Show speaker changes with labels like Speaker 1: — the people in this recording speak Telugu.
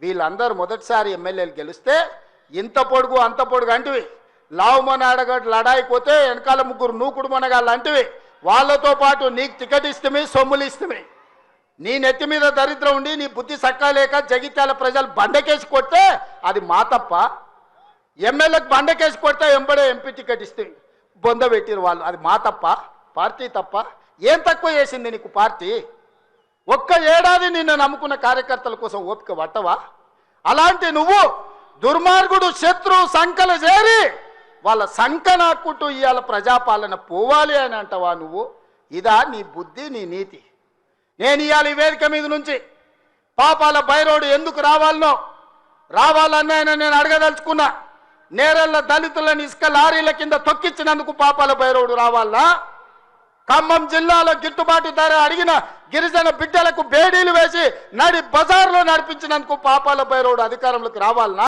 Speaker 1: వీళ్ళందరూ మొదటిసారి ఎమ్మెల్యేలు గెలిస్తే ఇంత పొడుగు అంత పొడుగు అంటివి, లావుమని అడగడు లడాయిపోతే వెనకాల ముగ్గురు నూకుడు మనగాళ్ళు అంటివి, వాళ్ళతో పాటు నీకు టికెట్ ఇస్తమే సొమ్ములు ఇస్తమే, నీ నెత్తి మీద దరిద్రం ఉండి నీ బుద్ధి సక్కాలేక జగిత్యాల ప్రజలు బండకేసి కొడితే అది మా తప్ప. ఎమ్మెల్యేకి బండకేసి కొడితే ఎంబడే ఎంపీ టికెట్ ఇస్తే బొంద పెట్టిరు వాళ్ళు, అది మా తప్ప, పార్టీ తప్ప? ఏం తక్కువ చేసింది నీకు పార్టీ? ఒక్క ఏడాది నిన్ను నమ్ముకున్న కార్యకర్తల కోసం ఓపిక పట్టవా? అలాంటి నువ్వు దుర్మార్గుడు శత్రు సంకలు చేరి వాళ్ళ సంక నాక్కుంటూ ఇవాళ ప్రజాపాలన పోవాలి అని అంటావా నువ్వు? ఇదా నీ బుద్ధి, నీ నీతి? నేను ఇవాళ ఈ వేదిక మీద నుంచి పాపాల బైరోడు ఎందుకు రావాలన్నా నేను అడగదలుచుకున్నా. నేరెళ్ళ దళితులను ఇసుక లారీల కింద తొక్కించినందుకు పాపాల బైరోడు రావాలా? ఖమ్మం జిల్లాలో గిట్టుబాటు ధర అడిగిన గిరిజన బిడ్డలకు బేడీలు వేసి నడి బజార్లో నడిపించినందుకు పాపాల బైరోడు అధికారంలోకి రావాలనా?